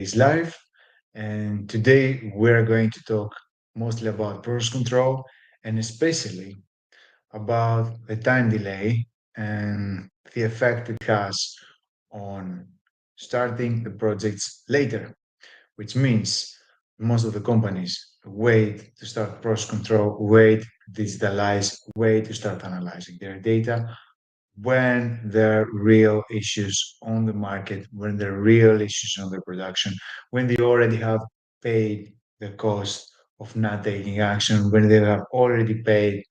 is live, and today we're going to talk mostly about process control and especially about the time delay and the effect it has on starting the projects later, which means most of the companies wait to start process control, wait to digitalize, wait to start analyzing their data when there are real issues on the market, when there are real issues on the production, when they already have paid the cost of not taking action, when they have already paid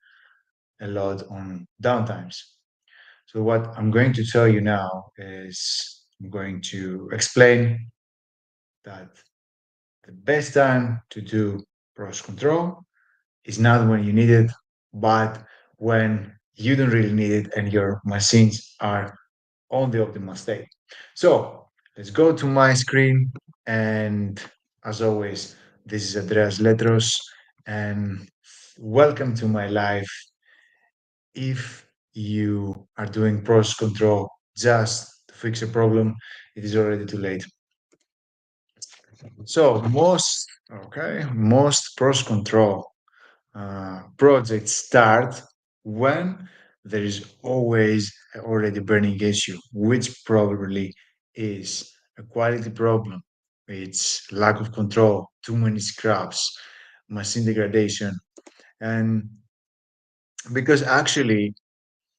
a lot on downtimes. So, what I'm going to tell you now is I'm going to explain that the best time to do process control is not when you need it, but when you don't really need it and your machines are on the optimal state. So let's go to my screen. And as always, this is Andreas Letros. And welcome to my life. If you are doing process control just to fix a problem, it is already too late. So most process control projects start when there is always already burning issue, which probably is a quality problem. It's lack of control, too many scraps, machine degradation, and because actually,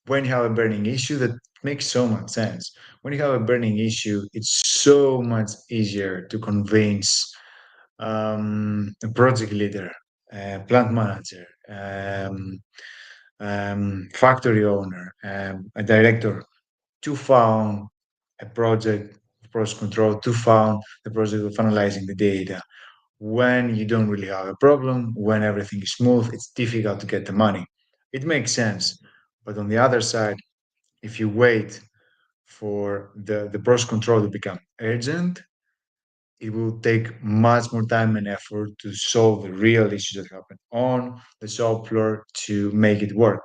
when you have a burning issue, that makes so much sense. When you have a burning issue, it's so much easier to convince a project leader, a plant manager, factory owner, a director to found a project of process control, to found the project of analyzing the data. When you don't really have a problem, when everything is smooth, it's difficult to get the money. It makes sense. But on the other side, if you wait for the process control to become urgent, it will take much more time and effort to solve the real issues that happen on the shop floor to make it work.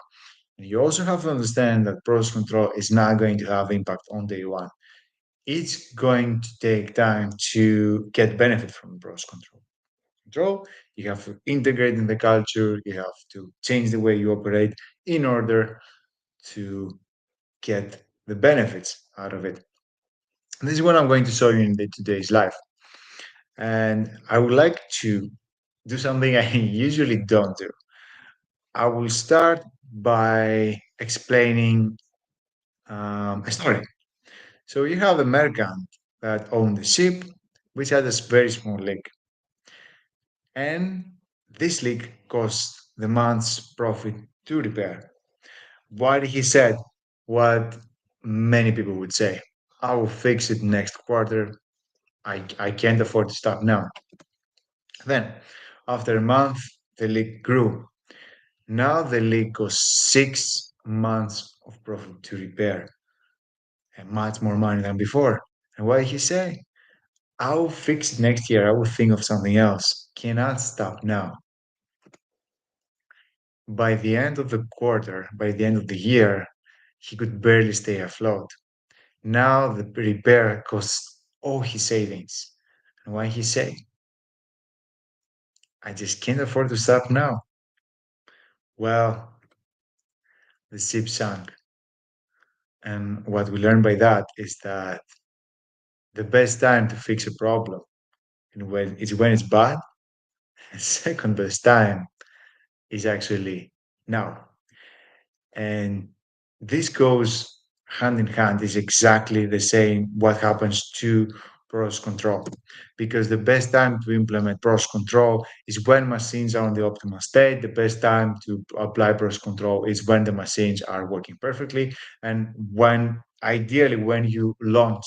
And you also have to understand that process control is not going to have impact on day one. It's going to take time to get benefit from process control. You have to integrate in the culture, you have to change the way you operate in order to get the benefits out of it. And this is what I'm going to show you in today's life. And I would like to do something I usually don't do. I will start by explaining a story. So you have a merchant that owned a ship which had a very small leak, and this leak cost the month's profit to repair. What he said, what many people would say, I will fix it next quarter. I can't afford to stop now. Then, after a month, the leak grew. Now the leak costs 6 months of profit to repair and much more money than before. And what did he say? I'll fix it next year. I will think of something else. Cannot stop now. By the end of the quarter, by the end of the year, he could barely stay afloat. Now the repair costs all his savings. And why he say, I just can't afford to stop now. Well, the ship sank. And what we learn by that is that the best time to fix a problem and when it's bad, and second best time is actually now. And this goes hand in hand, is exactly the same what happens to process control. Because the best time to implement process control is when machines are on the optimal state. The best time to apply process control is when the machines are working perfectly and when ideally when you launch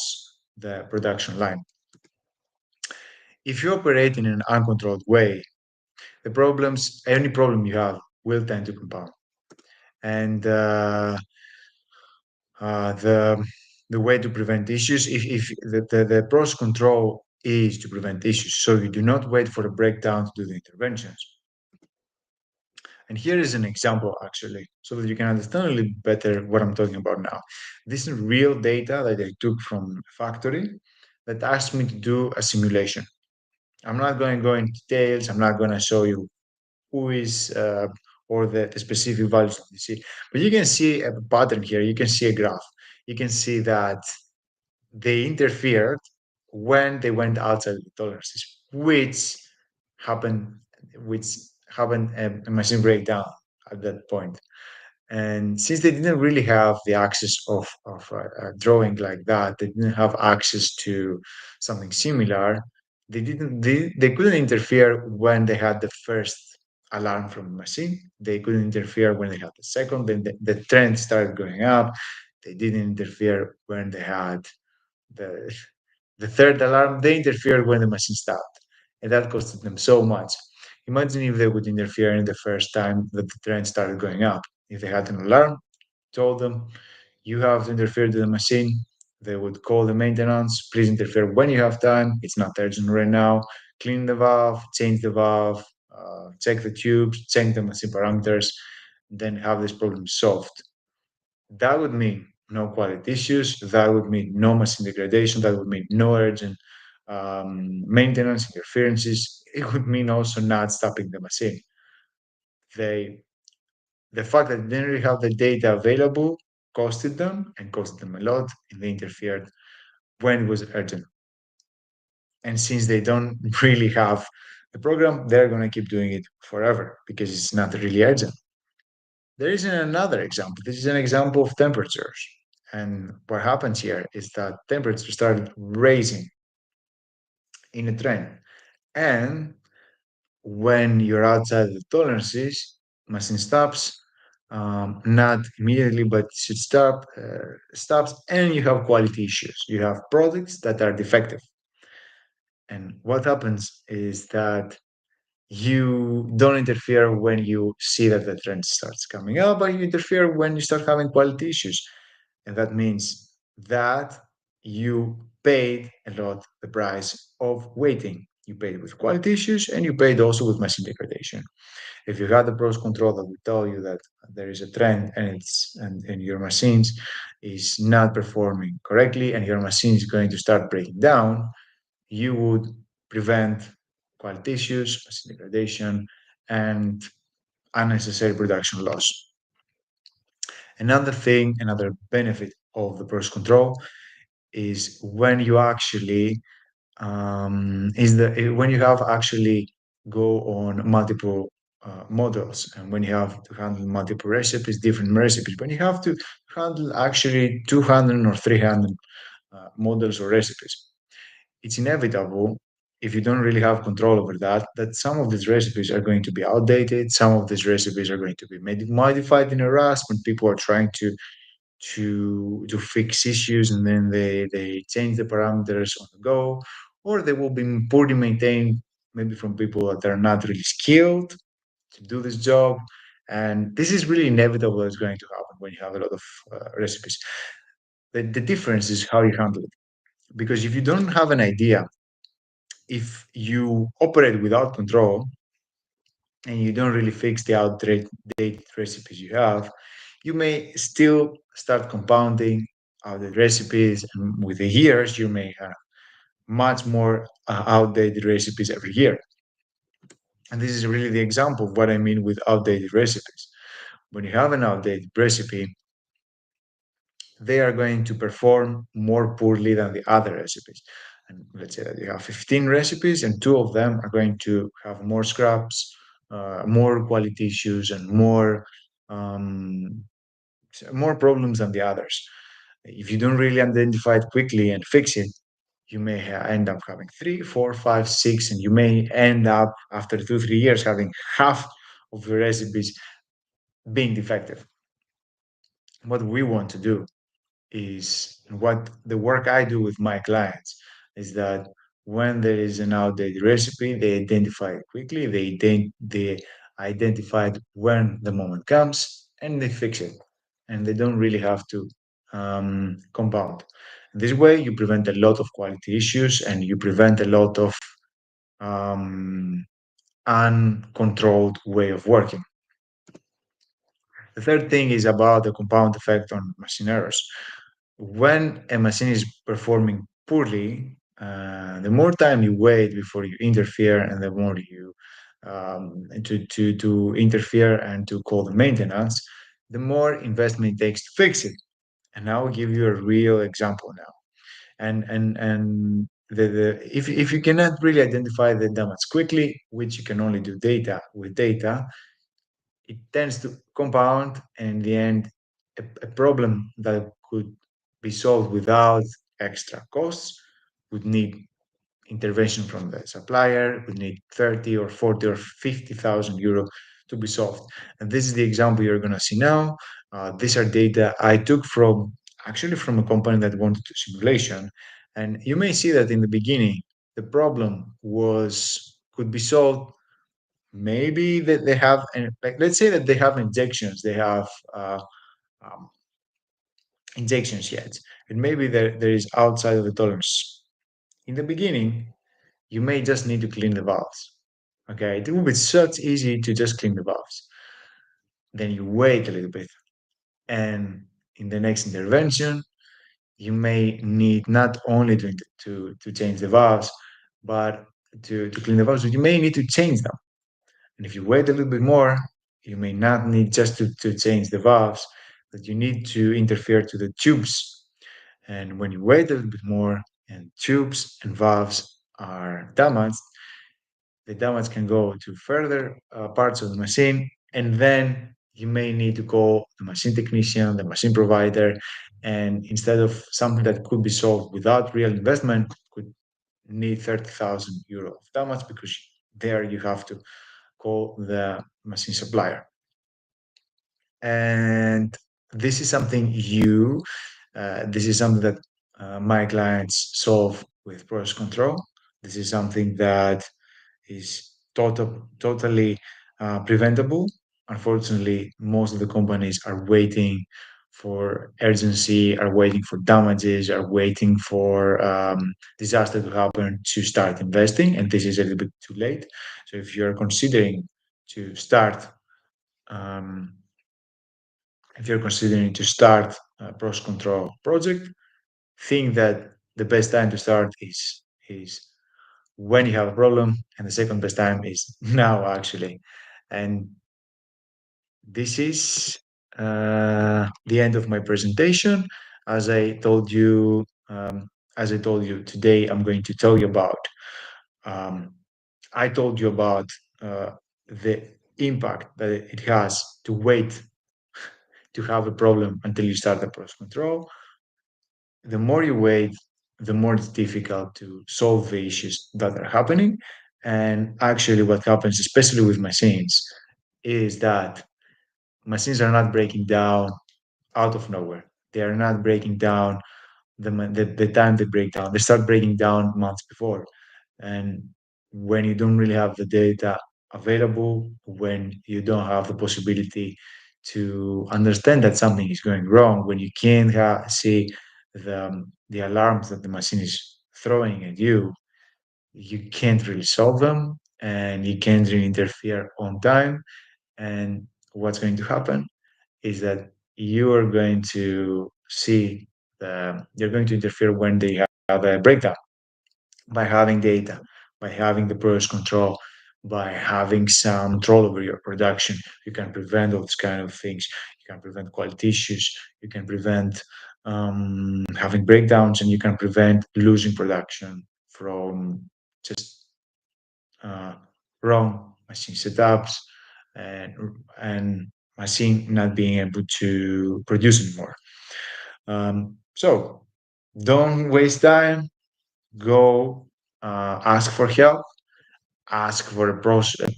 the production line. If you operate in an uncontrolled way, any problem you have will tend to compound. And the way to prevent issues, if the process control is to prevent issues, so you do not wait for a breakdown to do the interventions. And here is an example actually, so that you can understand a little better what I'm talking about now. This is real data that I took from a factory that asks me to do a simulation. I'm not going to go into details. I'm not going to show you who is or the specific values you see, but you can see a pattern here. You can see a graph. You can see that they interfered when they went outside the tolerances, happened, which happened a machine breakdown at that point. And since they didn't really have the access of a drawing like that, they didn't have access to something similar. They couldn't interfere when they had the first alarm from the machine. They couldn't interfere when they had the second. Then the trend started going up. They didn't interfere when they had the the third alarm. They interfered when the machine stopped, and that costed them so much. Imagine if they would interfere in the first time that the trend started going up. If they had an alarm, told them, you have to interfere to the machine, they would call the maintenance, please interfere when you have time. It's not urgent right now. Clean the valve, change the valve, check the tubes, check the machine parameters, then have this problem solved. That would mean no quality issues. That would mean no machine degradation. That would mean no urgent maintenance interferences. It would mean also not stopping the machine. They, the fact that they didn't really have the data available costed them a lot, and they interfered when it was urgent. And since they don't really have the program, they're going to keep doing it forever because it's not really urgent. There is another example. This is an example of temperatures. And what happens here is that temperatures started raising in a trend. And when you're outside the tolerances, machine stops, not immediately, but should stops, and you have quality issues. You have products that are defective. And what happens is that you don't interfere when you see that the trend starts coming up, but you interfere when you start having quality issues. And that means that you paid a lot the price of waiting. You paid with quality issues and you paid also with machine degradation. If you had the pros control that will tell you that there is a trend and and your machines is not performing correctly and your machine is going to start breaking down, you would prevent quality issues, machine degradation, and unnecessary production loss. Another thing, another benefit of the pros control is when you actually when you have actually go on multiple models and when you have to handle multiple recipes, different recipes, when you have to handle actually 200 or 300 models or recipes, it's inevitable if you don't really have control over that some of these recipes are going to be outdated, some of these recipes are going to be modified in a rush when people are trying to fix issues and then they change the parameters on the go, or they will be poorly maintained, maybe from people that are not really skilled to do this job. And this is really inevitable that's going to happen when you have a lot of recipes. The difference is how you handle it. Because if you don't have an idea, if you operate without control and you don't really fix the outdated recipes you have, you may still start compounding outdated recipes, and with the years, you may have much more outdated recipes every year. And this is really the example of what I mean with outdated recipes. When you have an outdated recipe, they are going to perform more poorly than the other recipes. And let's say that you have 15 recipes, and two of them are going to have more scraps, more quality issues, and um, more problems than the others. If you don't really identify it quickly and fix it, you may end up having three, four, five, six, and you may end up after 2, 3 years having half of your recipes being defective. What we want to do is what the work I do with my clients is that when there is an outdated recipe, they identify it quickly, they identify it when the moment comes and they fix it. And they don't really have to compound. This way, you prevent a lot of quality issues and you prevent a lot of um, uncontrolled way of working. The third thing is about the compound effect on machine errors. When a machine is performing poorly, the more time you wait before you interfere, and the more you to interfere and to call the maintenance, the more investment it takes to fix it. And I will give you a real example now. And if you cannot really identify the damage quickly, which you can only do data with data, it tends to compound, and in the end, a problem that could be solved without extra costs would need intervention from the supplier, would need 30 or 40 or 50,000 euro to be solved. And this is the example you're going to see now. These are data I took from actually from a company that wanted to simulation. And you may see that in the beginning, the problem was could be solved. Maybe that they have, and like, let's say that they have injections, they have um, injections yet, and maybe there is outside of the tolerance. In the beginning, you may just need to clean the valves. Okay, it will be such easy to just clean the valves. Then you wait a little bit, and in the next intervention, you may need not only to change the valves, but to clean the valves, but you may need to change them. And if you wait a little bit more, you may not need just to change the valves, but you need to interfere to the tubes. And when you wait a little bit more and tubes and valves are damaged, the damage can go to further parts of the machine, and then you may need to call the machine technician, the machine provider, and instead of something that could be solved without real investment, could need 30,000 euro of damage, because there you have to call the machine supplier. And this is something this is something that my clients solve with process control. This is something that is totally preventable. Unfortunately, most of the companies are waiting for urgency, are waiting for damages, are waiting for disaster to happen to start investing, and this is a little bit too late. So if you're considering to start, um, if you're considering to start a process control project, think that the best time to start is when you have a problem, and the second best time is now, actually. And this is the end of my presentation. As I told you, today, I'm going to tell you about. Um, I told you about the impact that it has to wait to have a problem until you start the process control. The more you wait, the more it's difficult to solve the issues that are happening. And actually, what happens, especially with machines, is that machines are not breaking down out of nowhere. They are not breaking down the time they break down. They start breaking down months before. And when you don't really have the data available, when you don't have the possibility to understand that something is going wrong, when you can't see the alarms that the machine is throwing at you, you can't really solve them, and you can't really interfere on time. And what's going to happen is that you are going to see you're going to interfere when they have a breakdown. By having data, by having the process control, by having some control over your production, you can prevent all these kind of things. You can prevent quality issues. You can prevent having breakdowns, and you can prevent losing production from just uh, wrong machine setups, and and machine not being able to produce anymore. So don't waste time. Go ask for help, ask for a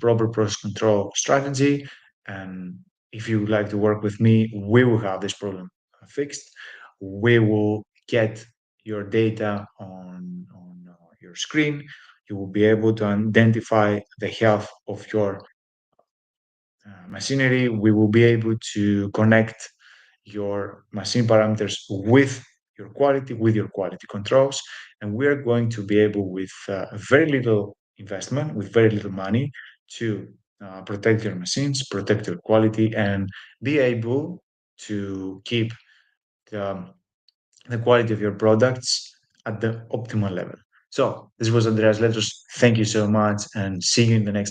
proper process control strategy. And if you would like to work with me, we will have this problem fixed. We will get your data on your screen. You will be able to identify the health of your machinery. We will be able to connect your machine parameters with your quality controls, and we are going to be able, with very little investment, with very little money, to protect your machines, protect your quality, and be able to keep the, the quality of your products at the optimal level. So this was Andreas. Let us thank you so much and see you in the next.